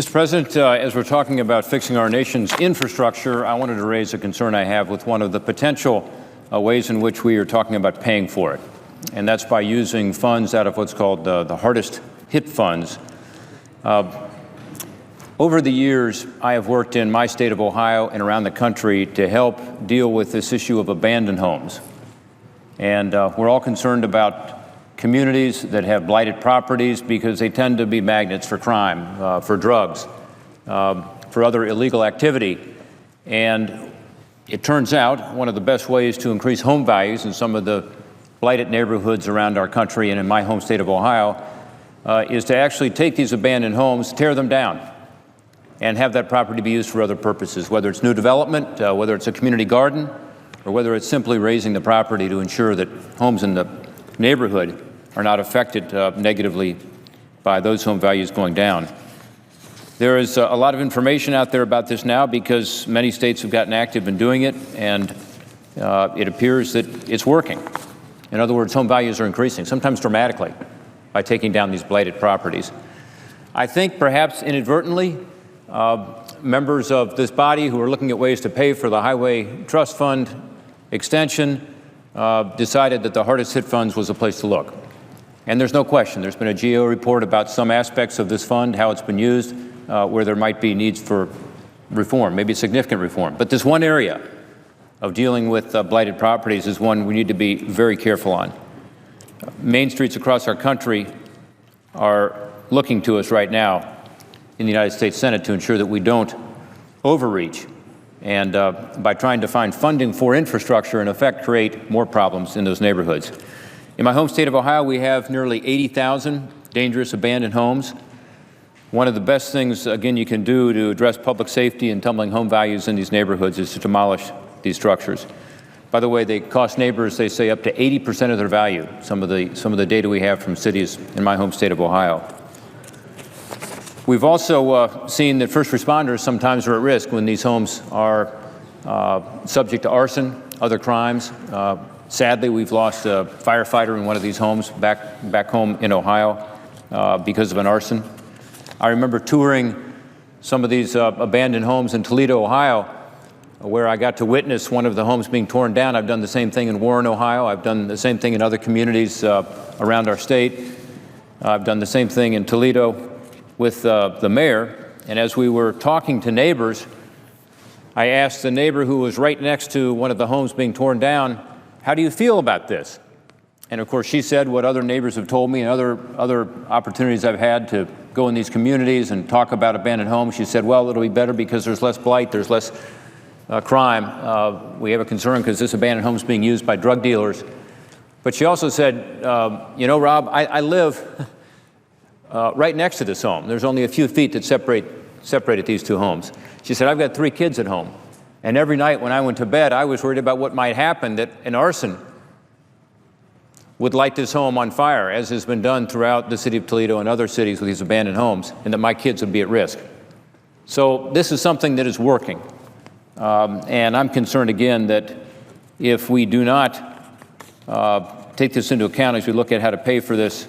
Mr. President, as we're talking about fixing our nation's infrastructure, I wanted to raise a concern I have with one of the potential ways in which we are talking about paying for it, and that's by using funds out of what's called the hardest hit funds. Over the years, I have worked in my state of Ohio and around the country to help deal with this issue of abandoned homes. And we're all concerned about communities that have blighted properties because they tend to be magnets for crime, for drugs, for other illegal activity. And it turns out one of the best ways to increase home values in some of the blighted neighborhoods around our country and in my home state of Ohio is to actually take these abandoned homes, tear them down, and have that property be used for other purposes, whether it's new development, whether it's a community garden, or whether it's simply raising the property to ensure that homes in the neighborhood are not affected negatively by those home values going down. There is a lot of information out there about this now because many states have gotten active in doing it, and it appears that it's working. In other words, home values are increasing, sometimes dramatically, by taking down these blighted properties. I think perhaps inadvertently, members of this body who are looking at ways to pay for the Highway Trust Fund extension decided that the hardest hit funds was a place to look. And there's no question, there's been a GAO report about some aspects of this fund, how it's been used, where there might be needs for reform, maybe significant reform. But this one area of dealing with blighted properties is one we need to be very careful on. Main streets across our country are looking to us right now in the United States Senate to ensure that we don't overreach and by trying to find funding for infrastructure, in effect, create more problems in those neighborhoods. In my home state of Ohio, we have nearly 80,000 dangerous abandoned homes. One of the best things, again, you can do to address public safety and tumbling home values in these neighborhoods is to demolish these structures. By the way, they cost neighbors, they say, up to 80% of their value, some of the data we have from cities in my home state of Ohio. We've also seen that first responders sometimes are at risk when these homes are subject to arson, other crimes. Sadly, we've lost a firefighter in one of these homes back home in Ohio because of an arson. I remember touring some of these abandoned homes in Toledo, Ohio, where I got to witness one of the homes being torn down. I've done the same thing in Warren, Ohio. I've done the same thing in other communities around our state. I've done the same thing in Toledo with the mayor, and as we were talking to neighbors, I asked the neighbor who was right next to one of the homes being torn down, "How do you feel about this?" And of course she said what other neighbors have told me and other opportunities I've had to go in these communities and talk about abandoned homes. She said, "Well, it'll be better because there's less blight, there's less crime. We have a concern because this abandoned home is being used by drug dealers." But she also said, "You know, Rob, I live right next to this home. There's only a few feet that separated these two homes." She said, "I've got 3 kids at home. And every night when I went to bed, I was worried about what might happen, that an arson would light this home on fire, as has been done throughout the city of Toledo and other cities with these abandoned homes, and that my kids would be at risk." So this is something that is working. And I'm concerned again that if we do not take this into account as we look at how to pay for this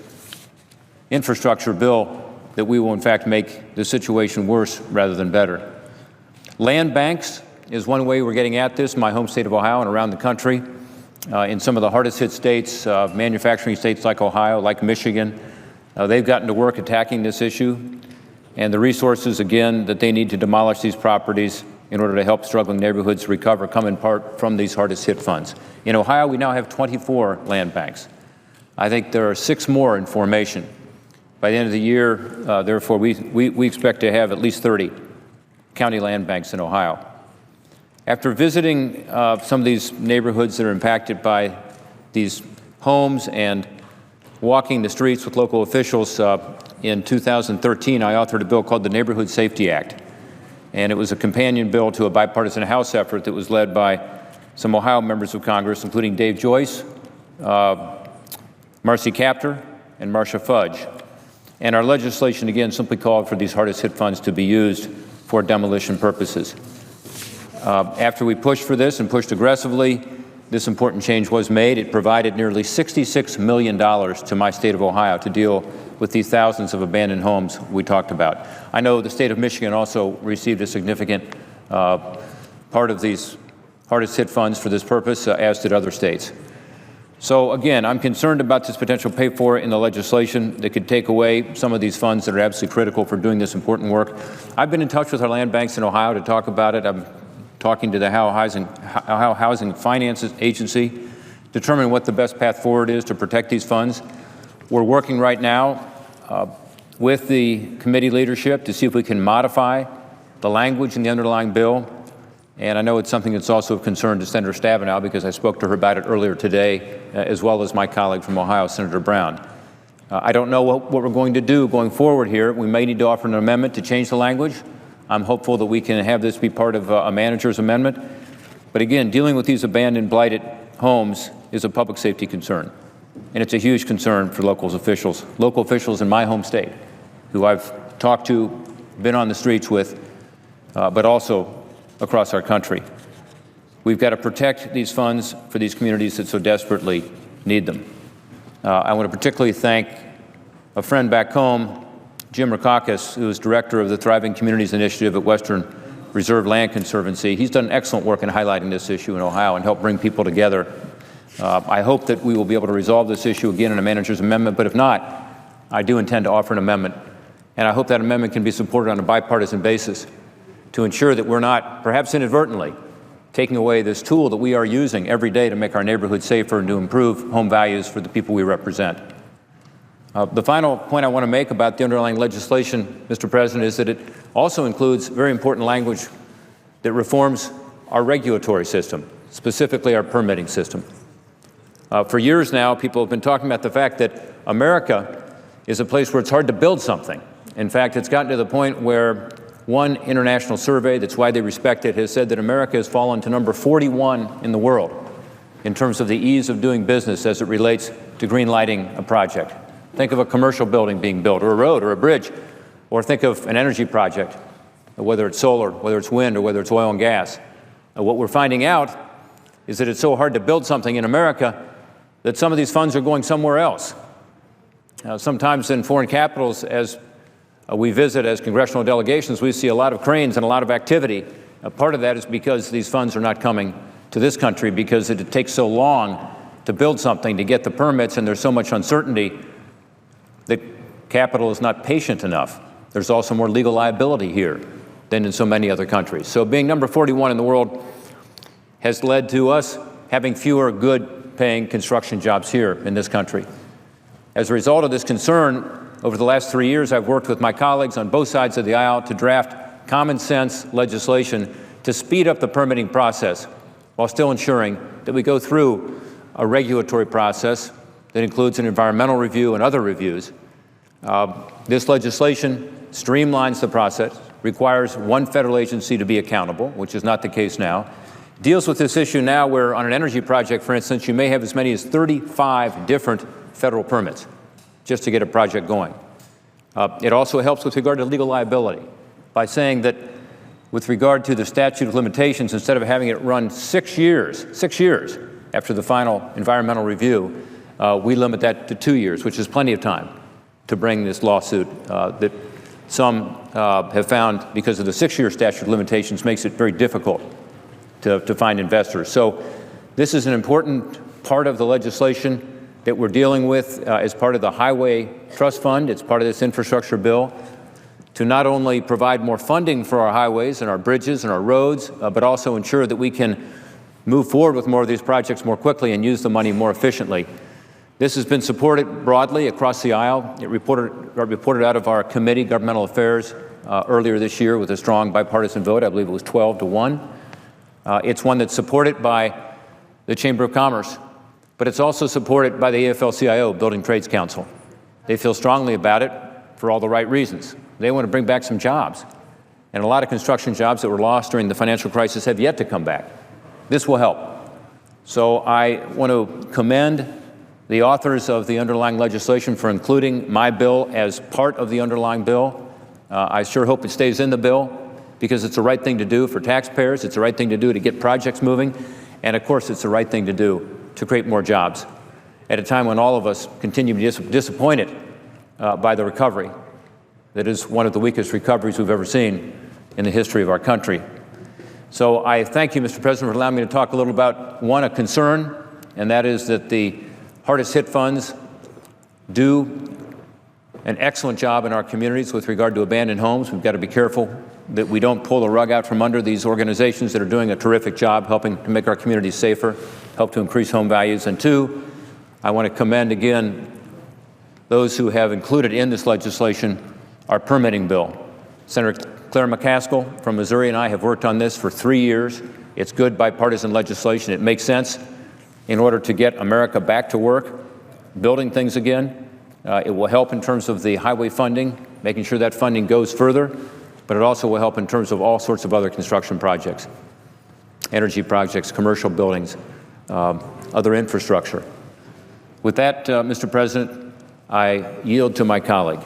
infrastructure bill, that we will in fact make the situation worse rather than better. Land banks is one way we're getting at this in my home state of Ohio and around the country. In some of the hardest hit states, manufacturing states like Ohio, like Michigan, they've gotten to work attacking this issue, and the resources, again, that they need to demolish these properties in order to help struggling neighborhoods recover come in part from these hardest hit funds. In Ohio, we now have 24 land banks. I think there are 6 more in formation. By the end of the year, therefore, we expect to have at least 30 county land banks in Ohio. After visiting some of these neighborhoods that are impacted by these homes and walking the streets with local officials, in 2013, I authored a bill called the Neighborhood Safety Act. And it was a companion bill to a bipartisan House effort that was led by some Ohio members of Congress, including Dave Joyce, Marcy Kaptur, and Marcia Fudge. And our legislation, again, simply called for these hardest hit funds to be used for demolition purposes. After we pushed for this and pushed aggressively, this important change was made. It provided nearly $66 million to my state of Ohio to deal with these thousands of abandoned homes we talked about. I know the state of Michigan also received a significant part of these hardest hit funds for this purpose, as did other states. So again, I'm concerned about this potential pay for in the legislation that could take away some of these funds that are absolutely critical for doing this important work. I've been in touch with our land banks in Ohio to talk about it. I'm talking to the Ohio Housing Finance Agency, determine what the best path forward is to protect these funds. We're working right now with the committee leadership to see if we can modify the language in the underlying bill. And I know it's something that's also of concern to Senator Stabenow, because I spoke to her about it earlier today, as well as my colleague from Ohio, Senator Brown. I don't know what we're going to do going forward here. We may need to offer an amendment to change the language. I'm hopeful that we can have this be part of a manager's amendment. But again, dealing with these abandoned, blighted homes is a public safety concern. And it's a huge concern for local officials in my home state, who I've talked to, been on the streets with, but also across our country. We've got to protect these funds for these communities that so desperately need them. I want to particularly thank a friend back home, Jim Rakakis, who is director of the Thriving Communities Initiative at Western Reserve Land Conservancy. He's done excellent work in highlighting this issue in Ohio and helped bring people together. I hope that we will be able to resolve this issue again in a manager's amendment, but if not, I do intend to offer an amendment. And I hope that amendment can be supported on a bipartisan basis to ensure that we're not, perhaps inadvertently, taking away this tool that we are using every day to make our neighborhood safer and to improve home values for the people we represent. The final point I want to make about the underlying legislation, Mr. President, is that it also includes very important language that reforms our regulatory system, specifically our permitting system. For years now, people have been talking about the fact that America is a place where it's hard to build something. In fact, it's gotten to the point where one international survey that's widely respected has said that America has fallen to number 41 in the world in terms of the ease of doing business as it relates to green lighting a project. Think of a commercial building being built, or a road, or a bridge, or think of an energy project, whether it's solar, whether it's wind, or whether it's oil and gas. What we're finding out is that it's so hard to build something in America that some of these funds are going somewhere else. Sometimes in foreign capitals, as we visit as congressional delegations, we see a lot of cranes and a lot of activity. Part of that is because these funds are not coming to this country because it takes so long to build something, to get the permits, and there's so much uncertainty that capital is not patient enough. There's also more legal liability here than in so many other countries. So being number 41 in the world has led to us having fewer good-paying construction jobs here in this country. As a result of this concern, over the last 3 years, I've worked with my colleagues on both sides of the aisle to draft common sense legislation to speed up the permitting process while still ensuring that we go through a regulatory process that includes an environmental review and other reviews. This legislation streamlines the process, requires one federal agency to be accountable, which is not the case now, deals with this issue now where on an energy project, for instance, you may have as many as 35 different federal permits just to get a project going. It also helps with regard to legal liability by saying that with regard to the statute of limitations, instead of having it run 6 years after the final environmental review, we limit that to 2 years, which is plenty of time to bring this lawsuit that some have found, because of the 6-year statute of limitations, makes it very difficult to find investors. So this is an important part of the legislation that we're dealing with as part of the Highway Trust Fund. It's part of this infrastructure bill to not only provide more funding for our highways and our bridges and our roads, but also ensure that we can move forward with more of these projects more quickly and use the money more efficiently. This has been supported broadly across the aisle. It reported out of our committee, Governmental Affairs, earlier this year with a strong bipartisan vote. I believe it was 12-1. It's one that's supported by the Chamber of Commerce, but it's also supported by the AFL-CIO, Building Trades Council. They feel strongly about it for all the right reasons. They want to bring back some jobs. And a lot of construction jobs that were lost during the financial crisis have yet to come back. This will help. So I want to commend the authors of the underlying legislation for including my bill as part of the underlying bill. I sure hope it stays in the bill because it's the right thing to do for taxpayers. It's the right thing to do to get projects moving. And of course, it's the right thing to do to create more jobs at a time when all of us continue to be disappointed by the recovery. That is one of the weakest recoveries we've ever seen in the history of our country. So I thank you, Mr. President, for allowing me to talk a little about, one, a concern, and that is that the hardest hit funds do an excellent job in our communities with regard to abandoned homes. We've got to be careful that we don't pull the rug out from under these organizations that are doing a terrific job helping to make our communities safer, help to increase home values. And two, I want to commend again those who have included in this legislation our permitting bill. Senator Claire McCaskill from Missouri and I have worked on this for 3 years. It's good bipartisan legislation. It makes sense in order to get America back to work, building things again. It will help in terms of the highway funding, making sure that funding goes further, but it also will help in terms of all sorts of other construction projects, energy projects, commercial buildings, other infrastructure. With that, Mr. President, I yield to my colleague.